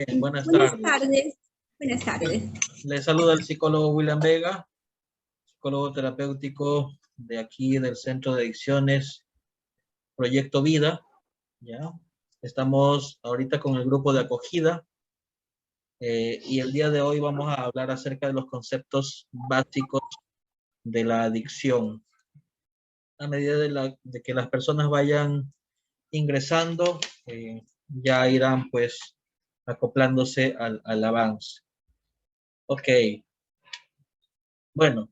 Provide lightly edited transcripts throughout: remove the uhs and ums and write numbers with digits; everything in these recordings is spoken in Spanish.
Buenas Buenas tardes. tardes. Buenas tardes. Le saluda el psicólogo William Vega, psicólogo terapéutico de aquí del Centro de Adicciones Proyecto Vida. ¿Ya? Estamos ahorita con el grupo de acogida y el día de hoy vamos a hablar acerca de los conceptos básicos de la adicción. A medida de que las personas vayan ingresando, ya irán pues acoplándose al avance. Ok, bueno.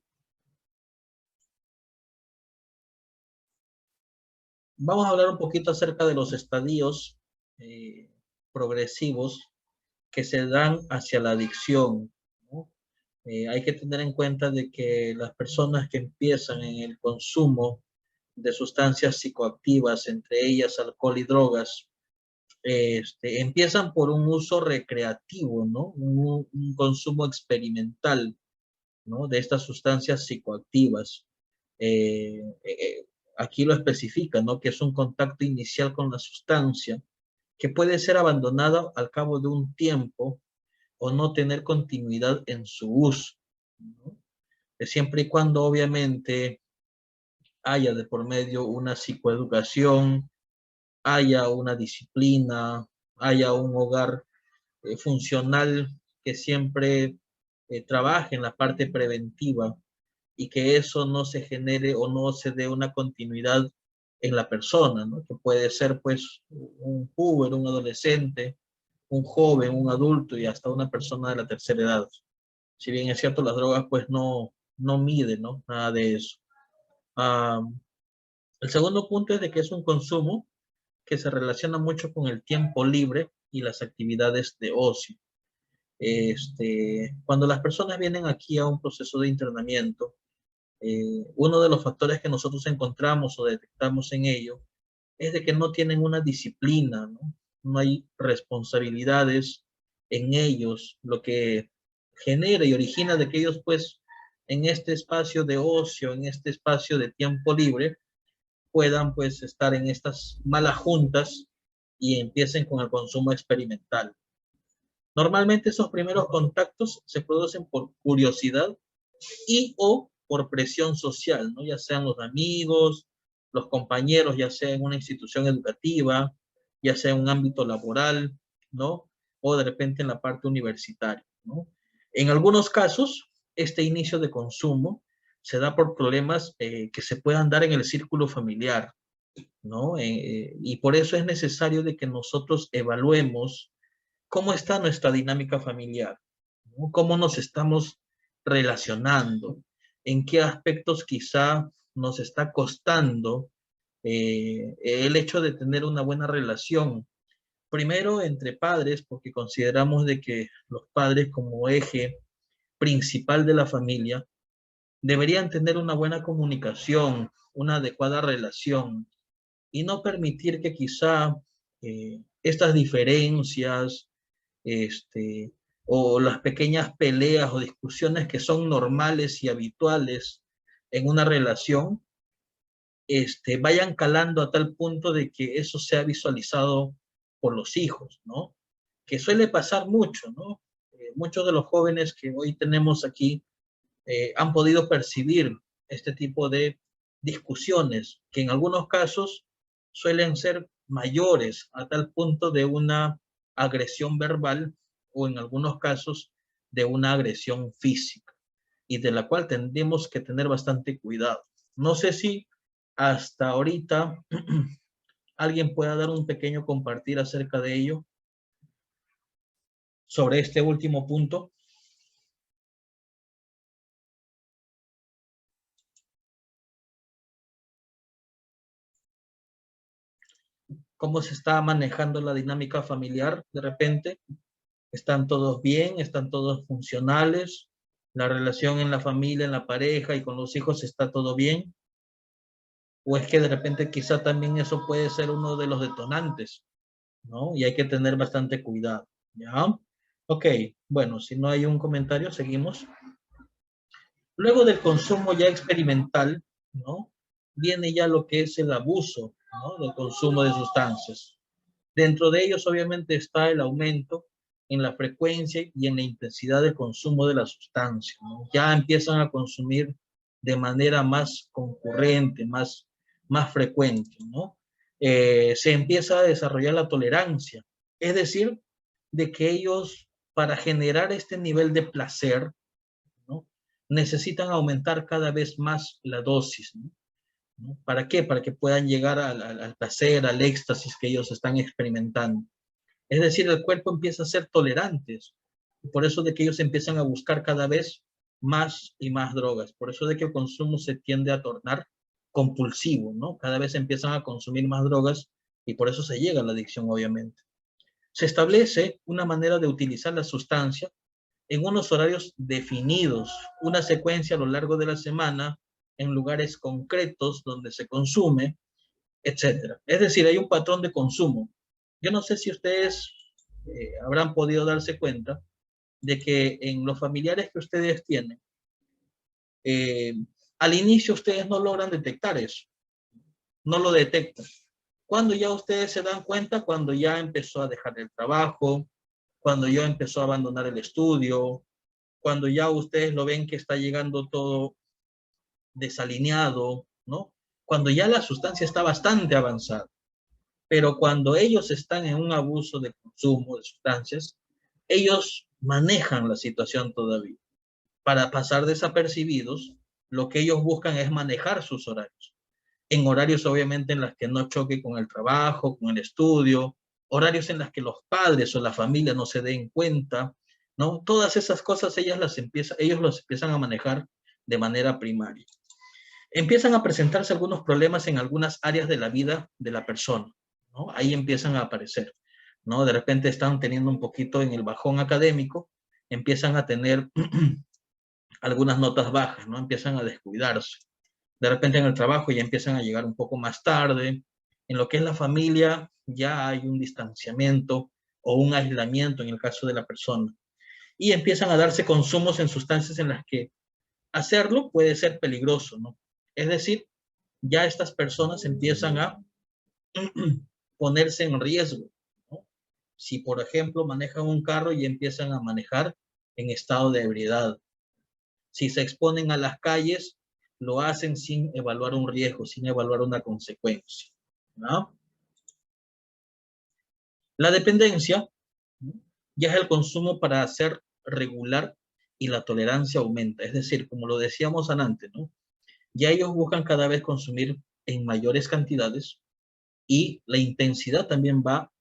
Vamos a hablar un poquito acerca de los estadios progresivos que se dan hacia la adicción, ¿no? Hay que tener en cuenta de que las personas que empiezan en el consumo de sustancias psicoactivas, entre ellas alcohol y drogas, empiezan por un uso recreativo, ¿no? Un consumo experimental, ¿no? De estas sustancias psicoactivas. Eh, eh, Aquí lo especifica, ¿no? Que es un contacto inicial con la sustancia que puede ser abandonada al cabo de un tiempo o no tener continuidad en su uso, ¿no? Siempre y cuando obviamente haya de por medio una psicoeducación, haya una disciplina, haya un hogar funcional que siempre trabaje en la parte preventiva y que eso no se genere o no se dé una continuidad en la persona, ¿no? Que puede ser pues un joven, un adolescente, un joven, un adulto y hasta una persona de la tercera edad. Si bien es cierto, las drogas pues no miden, ¿no? Nada de eso. El segundo punto es de que es un consumo que se relaciona mucho con el tiempo libre y las actividades de ocio. Cuando las personas vienen aquí a un proceso de internamiento, uno de los factores que nosotros encontramos o detectamos en ello es de que no tienen una disciplina, ¿no? No hay responsabilidades en ellos, lo que genera y origina de que ellos pues en este espacio de ocio, en este espacio de tiempo libre, puedan pues estar en estas malas juntas y empiecen con el consumo experimental. Normalmente esos primeros contactos se producen por curiosidad y o por presión social, ¿no? Ya sean los amigos, los compañeros, ya sea en una institución educativa, ya sea en un ámbito laboral, ¿no? O de repente en la parte universitaria, ¿no? En algunos casos, este inicio de consumo se da por problemas que se puedan dar en el círculo familiar, ¿no? Y por eso es necesario de que nosotros evaluemos cómo está nuestra dinámica familiar, ¿no? Cómo nos estamos relacionando, en qué aspectos quizá nos está costando el hecho de tener una buena relación. Primero entre padres, porque consideramos de que los padres como eje principal de la familia deberían tener una buena comunicación, una adecuada relación y no permitir que quizá estas diferencias, este, o las pequeñas peleas o discusiones que son normales y habituales en una relación, vayan calando a tal punto de que eso sea visualizado por los hijos, ¿no? Que suele pasar mucho, ¿no? Muchos de los jóvenes que hoy tenemos aquí han podido percibir este tipo de discusiones que en algunos casos suelen ser mayores a tal punto de una agresión verbal o en algunos casos de una agresión física y de la cual tendremos que tener bastante cuidado. No sé si hasta ahorita alguien pueda dar un pequeño compartir acerca de ello, sobre este último punto. ¿Cómo se está manejando la dinámica familiar de repente? ¿Están todos bien? ¿Están todos funcionales? ¿La relación en la familia, en la pareja y con los hijos está todo bien? ¿O es que de repente quizá también eso puede ser uno de los detonantes, ¿no? Y hay que tener bastante cuidado, ¿ya? Ok, bueno, si no hay un comentario, seguimos. Luego del consumo ya experimental, ¿no? Viene ya lo que es el abuso, ¿no? Del consumo de sustancias. Dentro de ellos obviamente está el aumento en la frecuencia y en la intensidad del consumo de la sustancia, ¿no? Ya empiezan a consumir de manera más concurrente, más frecuente, ¿no? Se empieza a desarrollar la tolerancia, es decir, de que ellos, para generar este nivel de placer, ¿no?, necesitan aumentar cada vez más la dosis, ¿no? ¿No? ¿Para qué? Para que puedan llegar al placer, al éxtasis que ellos están experimentando. Es decir, el cuerpo empieza a ser tolerante. Por eso de que ellos empiezan a buscar cada vez más y más drogas. Por eso de que el consumo se tiende a tornar compulsivo, ¿no? Cada vez empiezan a consumir más drogas y por eso se llega a la adicción, obviamente. Se establece una manera de utilizar la sustancia en unos horarios definidos, una secuencia a lo largo de la semana, en lugares concretos donde se consume, etcétera. Es decir, hay un patrón de consumo. Yo no sé si ustedes habrán podido darse cuenta de que en los familiares que ustedes tienen, eh, al inicio ustedes no logran detectar eso, no lo detectan. Cuando ya ustedes se dan cuenta, cuando ya empezó a dejar el trabajo, cuando ya empezó a abandonar el estudio, cuando ya ustedes lo ven que está llegando todo desalineado, ¿no? Cuando ya la sustancia está bastante avanzada. Pero cuando ellos están en un abuso de consumo de sustancias, ellos manejan la situación todavía. Para pasar desapercibidos, lo que ellos buscan es manejar sus horarios. En horarios obviamente en los que no choque con el trabajo, con el estudio, horarios en los que los padres o la familia no se den cuenta, ¿no? Todas esas cosas ellos los empiezan a manejar de manera primaria. Empiezan a presentarse algunos problemas en algunas áreas de la vida de la persona, ¿no? Ahí empiezan a aparecer, ¿no? De repente están teniendo un poquito en el bajón académico, empiezan a tener algunas notas bajas, ¿no? Empiezan a descuidarse. De repente en el trabajo ya empiezan a llegar un poco más tarde. En lo que es la familia ya hay un distanciamiento o un aislamiento en el caso de la persona. Y empiezan a darse consumos en sustancias en las que hacerlo puede ser peligroso, ¿no? Es decir, ya estas personas empiezan a ponerse en riesgo, ¿no? Si, por ejemplo, manejan un carro y empiezan a manejar en estado de ebriedad. Si se exponen a las calles, lo hacen sin evaluar un riesgo, sin evaluar una consecuencia, ¿no? La dependencia, ¿no?, ya es el consumo para hacer regular y la tolerancia aumenta. Es decir, como lo decíamos antes, ¿no?, ya ellos buscan cada vez consumir en mayores cantidades y la intensidad también va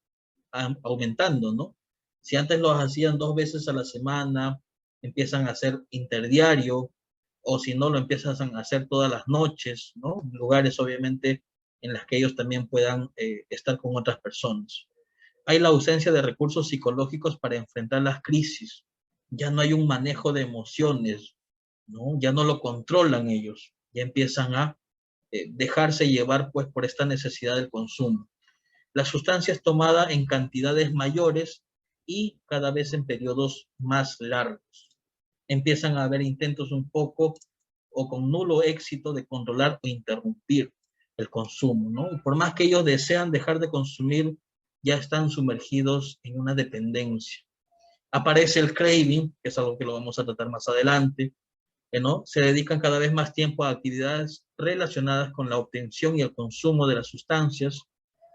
aumentando, ¿no? Si antes los hacían 2 veces a la semana, empiezan a hacer interdiario, o si no, lo empiezan a hacer todas las noches, ¿no? Lugares, obviamente, en las que ellos también puedan estar con otras personas. Hay la ausencia de recursos psicológicos para enfrentar las crisis. Ya no hay un manejo de emociones, ¿no? Ya no lo controlan ellos. Ya empiezan a dejarse llevar, pues, por esta necesidad del consumo. La sustancia es tomada en cantidades mayores y cada vez en periodos más largos. Empiezan a haber intentos un poco o con nulo éxito de controlar o interrumpir el consumo, ¿no? Y por más que ellos desean dejar de consumir, ya están sumergidos en una dependencia. Aparece el craving, que es algo que lo vamos a tratar más adelante, ¿no? Se dedican cada vez más tiempo a actividades relacionadas con la obtención y el consumo de las sustancias,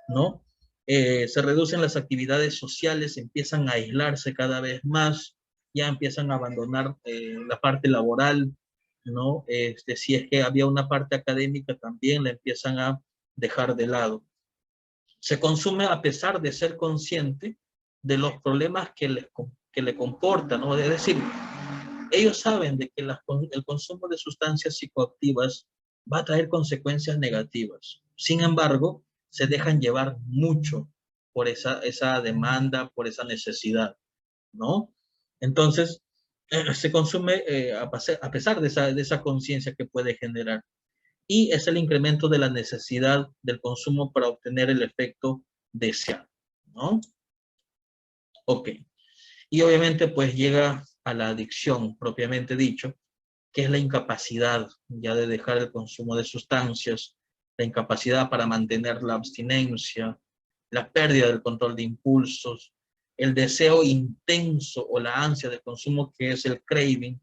¿no? Se reducen las actividades sociales, empiezan a aislarse cada vez más, ya empiezan a abandonar la parte laboral, ¿no? Si es que había una parte académica, también la empiezan a dejar de lado. Se consume a pesar de ser consciente de los problemas que le comportan, ¿no? Es decir, ellos saben de que el consumo de sustancias psicoactivas va a traer consecuencias negativas. Sin embargo, se dejan llevar mucho por esa demanda, por esa necesidad, ¿no? Entonces, se consume a pesar de esa conciencia que puede generar. Y es el incremento de la necesidad del consumo para obtener el efecto deseado, ¿no? Ok. Y obviamente, pues llega a la adicción, propiamente dicho, que es la incapacidad ya de dejar el consumo de sustancias, la incapacidad para mantener la abstinencia, la pérdida del control de impulsos, el deseo intenso o la ansia de consumo, que es el craving,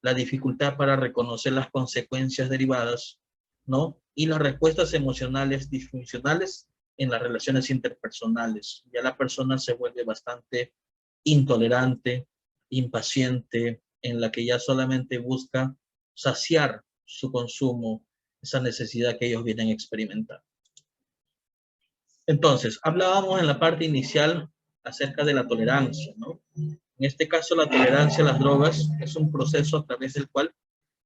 la dificultad para reconocer las consecuencias derivadas, ¿no? Y las respuestas emocionales disfuncionales en las relaciones interpersonales. Ya la persona se vuelve bastante intolerante, impaciente, en la que ya solamente busca saciar su consumo, esa necesidad que ellos vienen a experimentar. Entonces, hablábamos en la parte inicial acerca de la tolerancia, ¿no? En este caso, la tolerancia a las drogas es un proceso a través del cual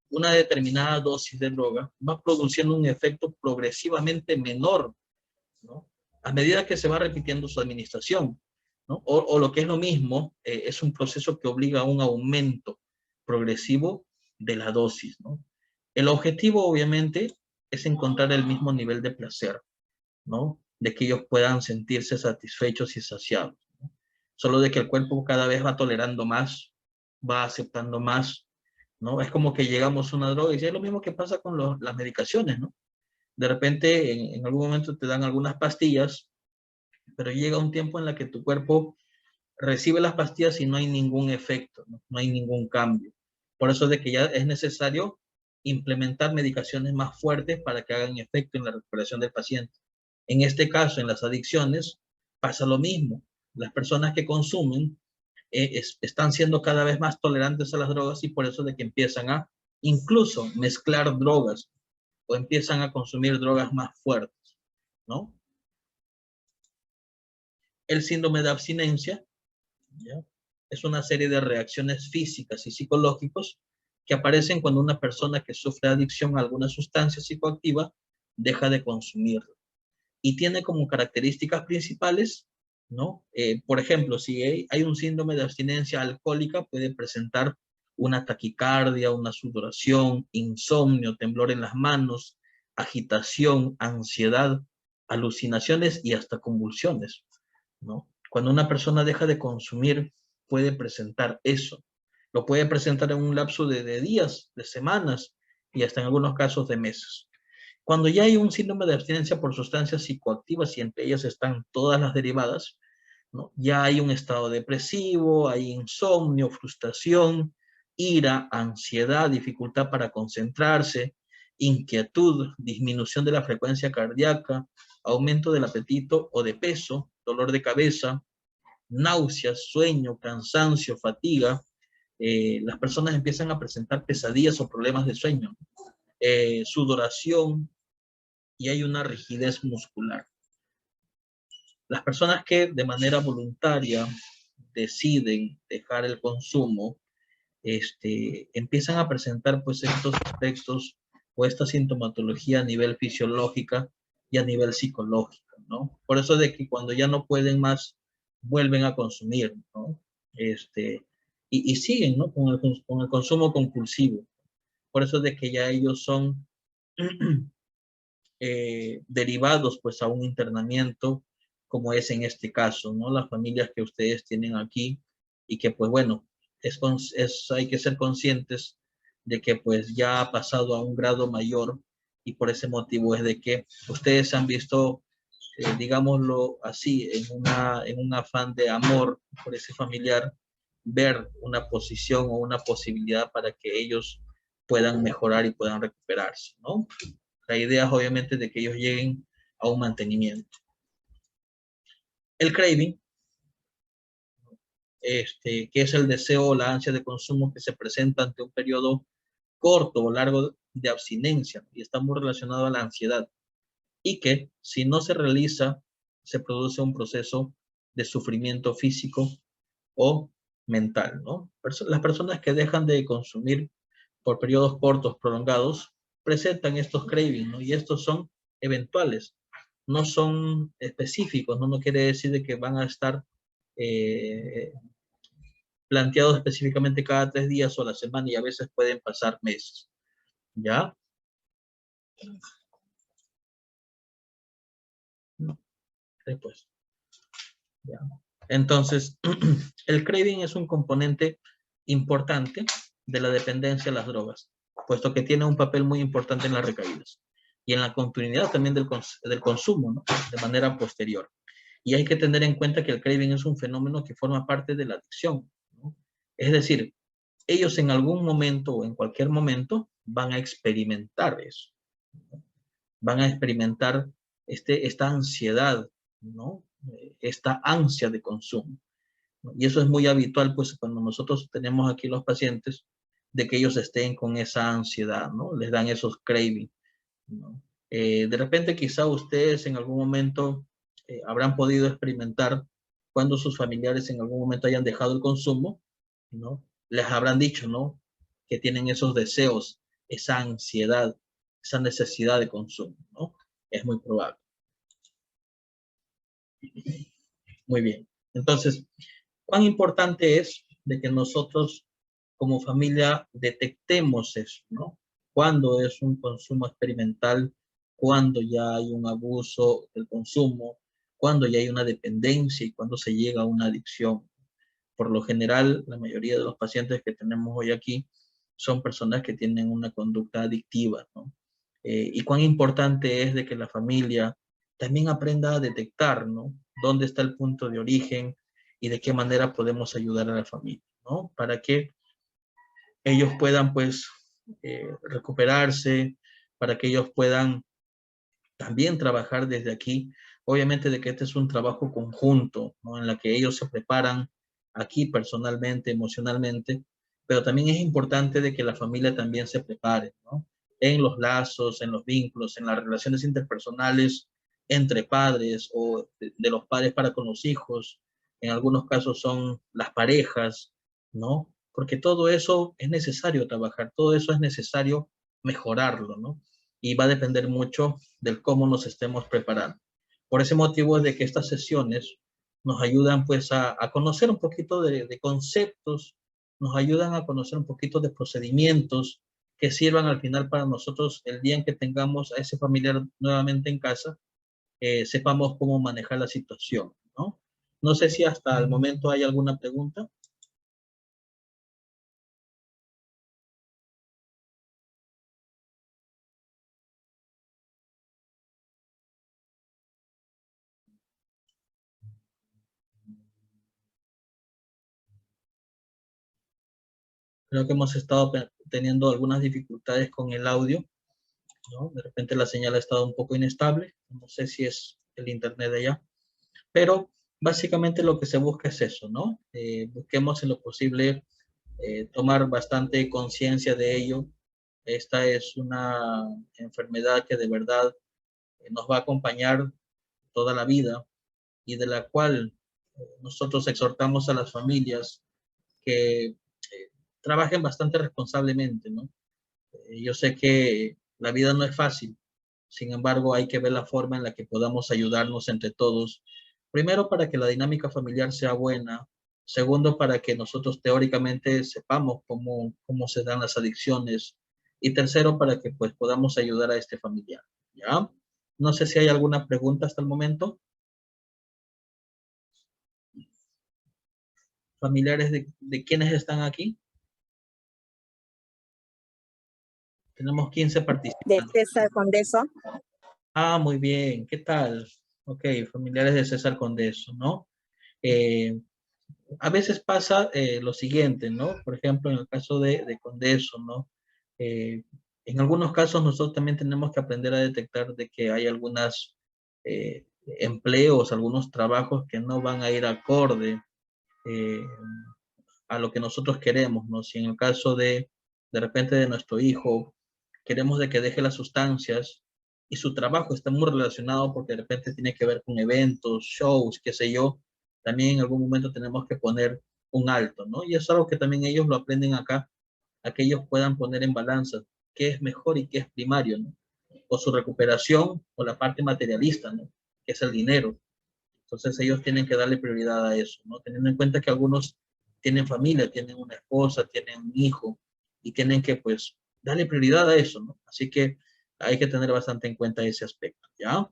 una determinada dosis de droga va produciendo un efecto progresivamente menor, ¿no? A medida que se va repitiendo su administración, ¿no? O lo que es lo mismo, es un proceso que obliga a un aumento progresivo de la dosis, ¿no? El objetivo, obviamente, es encontrar el mismo nivel de placer, ¿no? De que ellos puedan sentirse satisfechos y saciados, ¿no? Solo de que el cuerpo cada vez va tolerando más, va aceptando más, ¿no? Es como que llegamos a una droga, y es lo mismo que pasa con las medicaciones, ¿no? De repente, en algún momento te dan algunas pastillas, pero llega un tiempo en la que tu cuerpo recibe las pastillas y no hay ningún efecto, ¿no? No hay ningún cambio. Por eso es de que ya es necesario implementar medicaciones más fuertes para que hagan efecto en la recuperación del paciente. En este caso, en las adicciones, pasa lo mismo. Las personas que consumen están siendo cada vez más tolerantes a las drogas, y por eso de que empiezan a incluso mezclar drogas o empiezan a consumir drogas más fuertes, ¿no? El síndrome de abstinencia, ¿ya? Es una serie de reacciones físicas y psicológicas que aparecen cuando una persona que sufre adicción a alguna sustancia psicoactiva deja de consumirla. Y tiene como características principales, ¿no? Por ejemplo, si hay un síndrome de abstinencia alcohólica, puede presentar una taquicardia, una sudoración, insomnio, temblor en las manos, agitación, ansiedad, alucinaciones y hasta convulsiones, ¿no? Cuando una persona deja de consumir, puede presentar eso. Lo puede presentar en un lapso de días, de semanas y hasta en algunos casos de meses. Cuando ya hay un síndrome de abstinencia por sustancias psicoactivas, y entre ellas están todas las derivadas, ¿no? Ya hay un estado depresivo, hay insomnio, frustración, ira, ansiedad, dificultad para concentrarse, inquietud, disminución de la frecuencia cardíaca, aumento del apetito o de peso, dolor de cabeza, náuseas, sueño, cansancio, fatiga. Las personas empiezan a presentar pesadillas o problemas de sueño, sudoración, y hay una rigidez muscular. Las personas que de manera voluntaria deciden dejar el consumo, empiezan a presentar pues estos aspectos o esta sintomatología a nivel fisiológica y a nivel psicológico, ¿no? Por eso de que cuando ya no pueden más, vuelven a consumir, ¿no? Y siguen, ¿no? Con el consumo compulsivo. Por eso de que ya ellos son derivados pues a un internamiento, como es en este caso, ¿no? Las familias que ustedes tienen aquí, y que pues bueno, hay que ser conscientes de que pues ya ha pasado a un grado mayor, y por ese motivo es de que ustedes han visto, digámoslo así, en un afán de amor por ese familiar, ver una posición o una posibilidad para que ellos puedan mejorar y puedan recuperarse, ¿no? La idea es obviamente de que ellos lleguen a un mantenimiento. El craving, que es el deseo o la ansia de consumo que se presenta ante un periodo corto o largo de abstinencia, y está muy relacionado a la ansiedad, y que si no se realiza, se produce un proceso de sufrimiento físico o mental, ¿no? Las personas que dejan de consumir por periodos cortos, prolongados, presentan estos cravings, ¿no? Y estos son eventuales, no son específicos, ¿no? No quiere decir de que van a estar planteados específicamente cada 3 días o la semana, y a veces pueden pasar meses, ¿ya? No, después, ¿ya? Entonces, el craving es un componente importante de la dependencia a las drogas, puesto que tiene un papel muy importante en las recaídas y en la continuidad también del consumo, ¿no? De manera posterior. Y hay que tener en cuenta que el craving es un fenómeno que forma parte de la adicción, ¿no? Es decir, ellos en algún momento o en cualquier momento van a experimentar eso, ¿no? Van a experimentar esta ansiedad, ¿no? Esta ansia de consumo, ¿no? Y eso es muy habitual, pues, cuando nosotros tenemos aquí los pacientes, de que ellos estén con esa ansiedad, ¿no? Les dan esos cravings, ¿no? De repente, quizá ustedes en algún momento habrán podido experimentar cuando sus familiares en algún momento hayan dejado el consumo, ¿no? Les habrán dicho, ¿no? Que tienen esos deseos, esa ansiedad, esa necesidad de consumo, ¿no? Es muy probable. Muy bien. Entonces, ¿cuán importante es de que nosotros como familia detectemos eso, ¿no? Cuando es un consumo experimental, cuando ya hay un abuso del consumo, cuando ya hay una dependencia y cuando se llega a una adicción. Por lo general, la mayoría de los pacientes que tenemos hoy aquí son personas que tienen una conducta adictiva, ¿no? Y cuán importante es de que la familia también aprenda a detectar, ¿no? Dónde está el punto de origen y de qué manera podemos ayudar a la familia, ¿no? Para que ellos puedan, pues, recuperarse, para que ellos puedan también trabajar desde aquí. Obviamente de que este es un trabajo conjunto, ¿no? En la que ellos se preparan aquí personalmente, emocionalmente, pero también es importante de que la familia también se prepare, ¿no? En los lazos, en los vínculos, en las relaciones interpersonales entre padres o de los padres para con los hijos. En algunos casos son las parejas, ¿no? Porque todo eso es necesario trabajar, todo eso es necesario mejorarlo, ¿no? Y va a depender mucho del cómo nos estemos preparando. Por ese motivo es de que estas sesiones nos ayudan pues a conocer un poquito de conceptos, nos ayudan a conocer un poquito de procedimientos que sirvan al final para nosotros el día en que tengamos a ese familiar nuevamente en casa, sepamos cómo manejar la situación, ¿no? No sé si hasta el momento hay alguna pregunta. Creo que hemos estado teniendo algunas dificultades con el audio, ¿no? De repente la señal ha estado un poco inestable, no sé si es el internet de allá, pero básicamente lo que se busca es eso, ¿no? Busquemos en lo posible tomar bastante conciencia de ello. Esta es una enfermedad que de verdad nos va a acompañar toda la vida y de la cual nosotros exhortamos a las familias que trabajen bastante responsablemente, ¿no? Yo sé que la vida no es fácil, sin embargo hay que ver la forma en la que podamos ayudarnos entre todos. Primero, para que la dinámica familiar sea buena. Segundo, para que nosotros teóricamente sepamos cómo se dan las adicciones. Y tercero, para que pues podamos ayudar a este familiar, ¿ya? No sé si hay alguna pregunta hasta el momento. ¿Familiares de quiénes están aquí? Tenemos 15 De participantes. César Condeso. Ah, muy bien. ¿Qué tal? Ok, familiares de César Condeso, ¿no? Eh, a veces pasa lo siguiente, ¿no? Por ejemplo, en el caso de Condeso, ¿no? En algunos casos nosotros también tenemos que aprender a detectar de que hay algunos empleos, algunos trabajos que no van a ir acorde eh, a lo que nosotros queremos, ¿no? Si en el caso de repente de nuestro hijo, queremos de que deje las sustancias y su trabajo está muy relacionado porque de repente tiene que ver con eventos, shows, qué sé yo, también en algún momento tenemos que poner un alto, ¿no? Y es algo que también ellos lo aprenden acá, a que ellos puedan poner en balanza qué es mejor y qué es primario, ¿no? O su recuperación o la parte materialista, ¿no? Que es el dinero. Entonces ellos tienen que darle prioridad a eso, ¿no? Teniendo en cuenta que algunos tienen familia, tienen una esposa, tienen un hijo y tienen que pues darle prioridad a eso, ¿no? Así que hay que tener bastante en cuenta ese aspecto, ¿ya?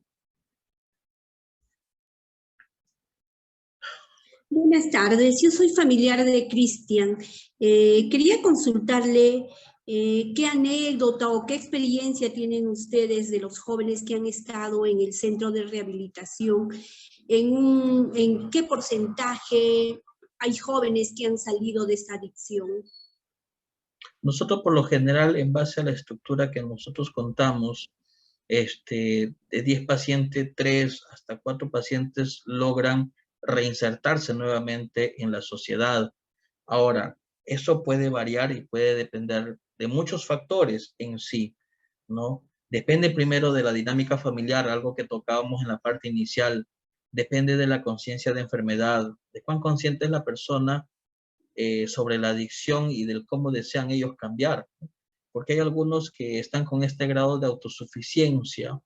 Buenas tardes, yo soy familiar de Cristian. Quería consultarle qué anécdota o qué experiencia tienen ustedes de los jóvenes que han estado en el centro de rehabilitación ¿En qué porcentaje hay jóvenes que han salido de esta adicción? Nosotros por lo general, en base a la estructura que nosotros contamos, de 10 pacientes, 3 hasta 4 pacientes logran reinsertarse nuevamente en la sociedad. Ahora, eso puede variar y puede depender de muchos factores en sí, ¿no? Depende primero de la dinámica familiar, algo que tocábamos en la parte inicial. Depende de la conciencia de enfermedad, de cuán consciente es la persona sobre la adicción y del cómo desean ellos cambiar. Porque hay algunos que están con este grado de autosuficiencia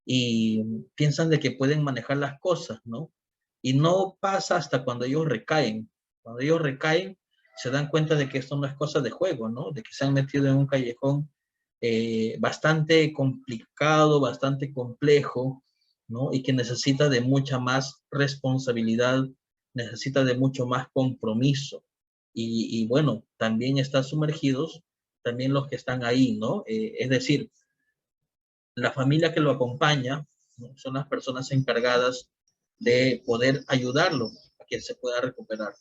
y piensan de que pueden manejar las cosas, ¿no? Y no pasa hasta cuando ellos recaen. Cuando ellos recaen, se dan cuenta de que esto no es cosa de juego, ¿no? De que se han metido en un callejón bastante complicado, bastante complejo, ¿no? Y que necesita de mucha más responsabilidad, necesita de mucho más compromiso. Y bueno, también están sumergidos también los que están ahí, ¿no? Es decir, la familia que lo acompaña, ¿no? Son las personas encargadas de poder ayudarlo a que se pueda recuperar.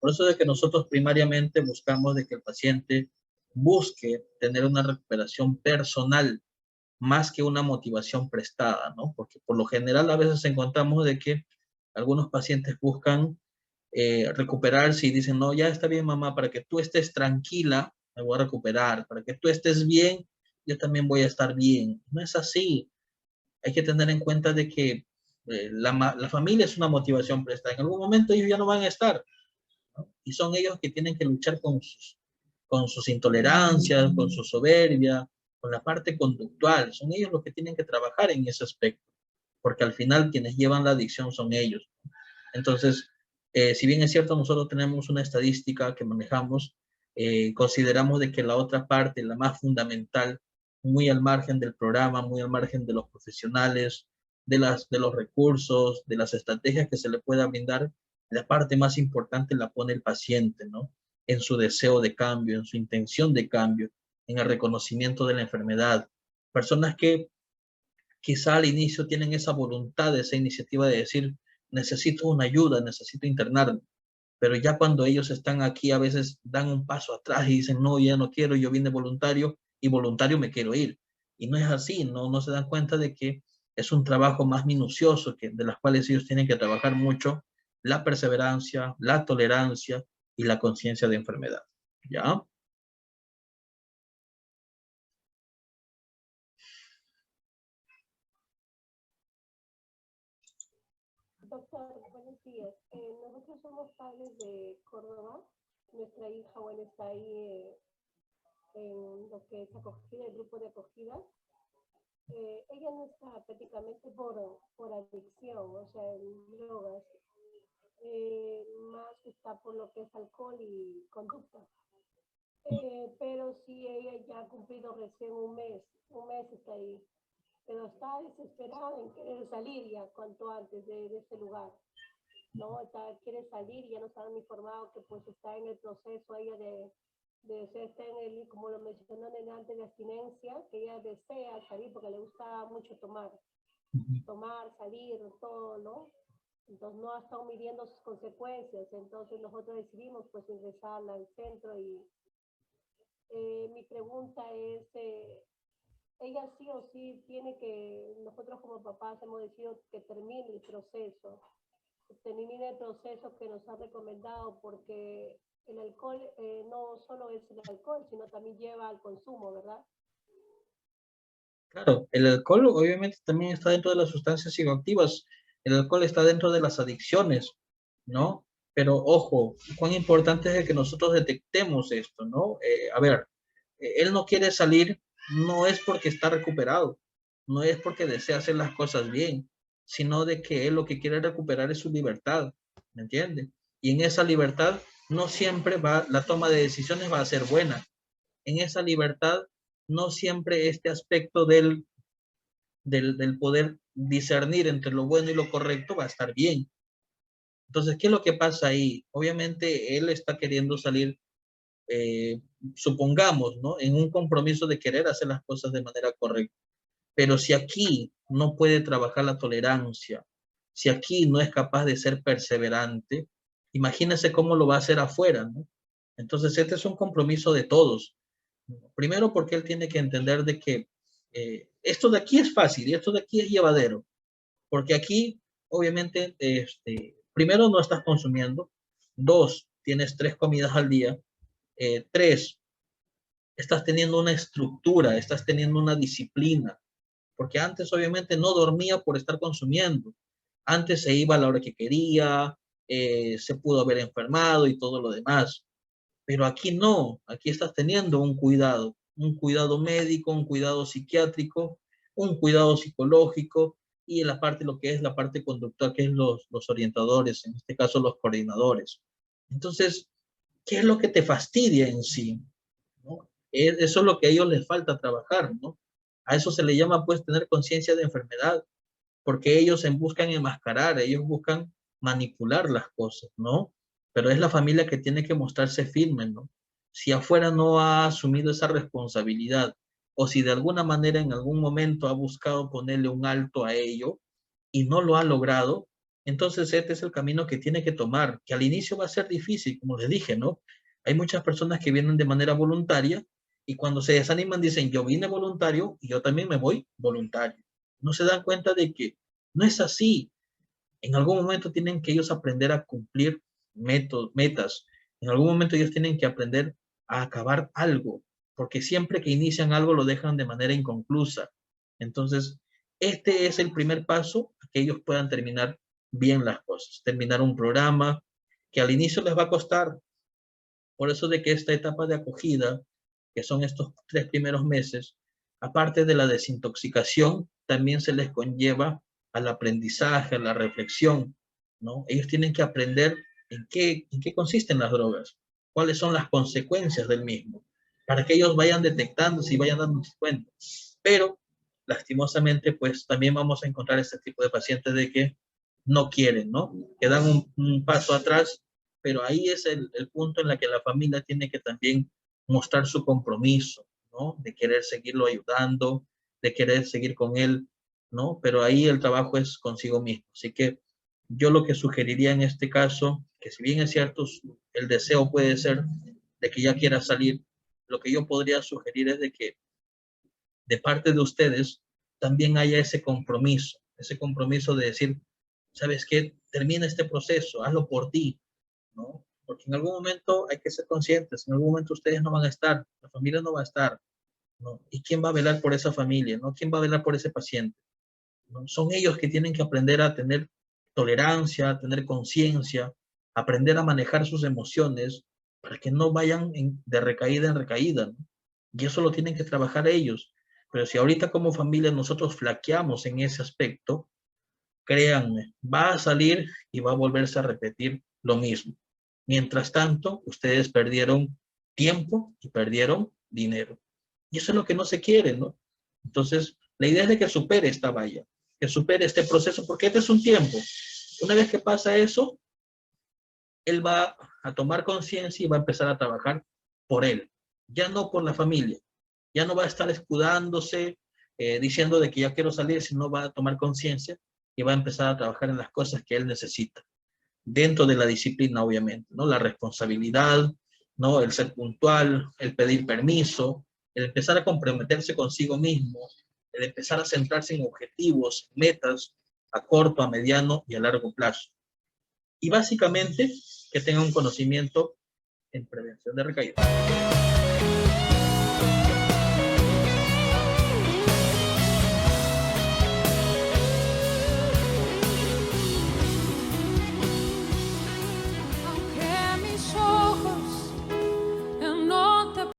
Por eso es que nosotros primariamente buscamos de que el paciente busque tener una recuperación personal más que una motivación prestada, ¿no? Porque por lo general a veces encontramos de que algunos pacientes buscan recuperarse y dicen, no, ya está bien mamá, para que tú estés tranquila, me voy a recuperar, para que tú estés bien, yo también voy a estar bien. No es así. Hay que tener en cuenta de que la familia es una motivación prestada. En algún momento ellos ya no van a estar, ¿no? Y son ellos que tienen que luchar con sus intolerancias, con su soberbia, con la parte conductual. Son ellos los que tienen que trabajar en ese aspecto, porque al final quienes llevan la adicción son ellos. Entonces, si bien es cierto, nosotros tenemos una estadística que manejamos, consideramos de que la otra parte, la más fundamental, muy al margen del programa, muy al margen de los profesionales, de los recursos, de las estrategias que se le pueda brindar, la parte más importante la pone el paciente, ¿no? En su deseo de cambio, en su intención de cambio, en el reconocimiento de la enfermedad. Personas que quizá al inicio tienen esa voluntad, esa iniciativa de decir, necesito una ayuda, necesito internarme, pero ya cuando ellos están aquí a veces dan un paso atrás y dicen, no, ya no quiero, yo vine voluntario y voluntario me quiero ir. Y no es así, no se dan cuenta de que es un trabajo más minucioso, de las cuales ellos tienen que trabajar mucho, la perseverancia, la tolerancia y la conciencia de enfermedad. ¿Ya? Doctor, buenos días. Nosotros somos padres de Córdoba. Nuestra hija, bueno, está ahí en lo que es acogida, el grupo de acogida. Ella no está prácticamente por adicción, o sea, en drogas. Más está por lo que es alcohol y conducta. Pero sí, ella ya ha cumplido recién un mes está ahí, pero está desesperada en querer salir ya cuanto antes de ese lugar. ¿No? Quiere salir, ya nos han informado que pues está en el proceso ella de está en el, como lo mencionó antes, de abstinencia, que ella desea salir porque le gusta mucho tomar, salir, todo, ¿no? Entonces no ha estado midiendo sus consecuencias, entonces nosotros decidimos pues ingresarla al centro y mi pregunta es, ella sí o sí tiene que, nosotros como papás hemos decidido que termine el proceso, termine el proceso que nos ha recomendado, porque el alcohol no solo es el alcohol, sino también lleva al consumo, ¿verdad? Claro, el alcohol obviamente también está dentro de las sustancias psicoactivas. El alcohol está dentro de las adicciones, ¿no? Pero ojo, cuán importante es que nosotros detectemos esto, ¿no? A ver, él no quiere salir, no es porque está recuperado, no es porque desea hacer las cosas bien, sino de que él lo que quiere recuperar es su libertad, ¿me entiende? Y en esa libertad no siempre la toma de decisiones va a ser buena. En esa libertad no siempre este aspecto del poder discernir entre lo bueno y lo correcto va a estar bien. Entonces, ¿qué es lo que pasa ahí? Obviamente él está queriendo salir, eh, supongamos, ¿no? En un compromiso de querer hacer las cosas de manera correcta. Pero si aquí no puede trabajar la tolerancia, Si aquí no es capaz de ser perseverante, imagínese cómo lo va a hacer afuera, ¿no? Entonces, este es un compromiso de todos. Primero, porque él tiene que entender de que esto de aquí es fácil y esto de aquí es llevadero. Porque aquí, obviamente, primero no estás consumiendo. 2, tienes 3 comidas al día. 3, estás teniendo una estructura, estás teniendo una disciplina. Porque antes, obviamente, no dormía por estar consumiendo. Antes se iba a la hora que quería, se pudo haber enfermado y todo lo demás. Pero aquí no, aquí estás teniendo un cuidado médico, un cuidado psiquiátrico, un cuidado psicológico y en la parte, lo que es la parte conductual, que es los orientadores, en este caso los coordinadores. Entonces, ¿qué es lo que te fastidia en sí? ¿No? Eso es lo que a ellos les falta trabajar, ¿no? A eso se le llama, pues, tener conciencia de enfermedad, porque ellos buscan enmascarar, ellos buscan manipular las cosas, ¿no? Pero es la familia que tiene que mostrarse firme, ¿no? Si afuera no ha asumido esa responsabilidad, o si de alguna manera en algún momento ha buscado ponerle un alto a ello y no lo ha logrado, entonces este es el camino que tiene que tomar, que al inicio va a ser difícil, como les dije, ¿no? Hay muchas personas que vienen de manera voluntaria y cuando se desaniman dicen, yo vine voluntario y yo también me voy voluntario. No se dan cuenta de que no es así. En algún momento tienen que ellos aprender a cumplir metas. En algún momento ellos tienen que aprender a acabar algo, porque siempre que inician algo lo dejan de manera inconclusa. Entonces, este es el primer paso a que ellos puedan terminar bien las cosas, terminar un programa que al inicio les va a costar. Por eso de que esta etapa de acogida, que son estos 3 primeros meses, aparte de la desintoxicación, también se les conlleva al aprendizaje, a la reflexión, ¿no? Ellos tienen que aprender en qué consisten las drogas, cuáles son las consecuencias del mismo, para que ellos vayan detectándose y vayan dándose cuenta. Pero, lastimosamente, pues también vamos a encontrar este tipo de pacientes de que no quieren, ¿no? Que dan un paso atrás, pero ahí es el punto en el que la familia tiene que también mostrar su compromiso, ¿no? De querer seguirlo ayudando, de querer seguir con él, ¿no? Pero ahí el trabajo es consigo mismo. Así que yo lo que sugeriría en este caso, que si bien es cierto, el deseo puede ser de que ya quiera salir, lo que yo podría sugerir es de que de parte de ustedes también haya ese compromiso de decir, ¿sabes qué? Termina este proceso, hazlo por ti, ¿no? Porque en algún momento hay que ser conscientes, en algún momento ustedes no van a estar, la familia no va a estar, ¿no? ¿Y quién va a velar por esa familia, ¿no? ¿Quién va a velar por ese paciente? ¿No? Son ellos que tienen que aprender a tener tolerancia, a tener conciencia, aprender a manejar sus emociones para que no vayan de recaída en recaída, ¿no? Y eso lo tienen que trabajar ellos. Pero si ahorita como familia nosotros flaqueamos en ese aspecto, créanme, va a salir y va a volverse a repetir lo mismo. Mientras tanto, ustedes perdieron tiempo y perdieron dinero. Y eso es lo que no se quiere, ¿no? Entonces, la idea es de que supere esta valla, que supere este proceso, porque este es un tiempo. Una vez que pasa eso, él va a tomar conciencia y va a empezar a trabajar por él, ya no por la familia. Ya no va a estar escudándose, diciendo de que ya quiero salir, sino va a tomar conciencia y va a empezar a trabajar en las cosas que él necesita, dentro de la disciplina, obviamente, ¿no? La responsabilidad, ¿no? El ser puntual, el pedir permiso, el empezar a comprometerse consigo mismo, el empezar a centrarse en objetivos, metas a corto, a mediano y a largo plazo. Y básicamente, que tenga un conocimiento en prevención de recaídas.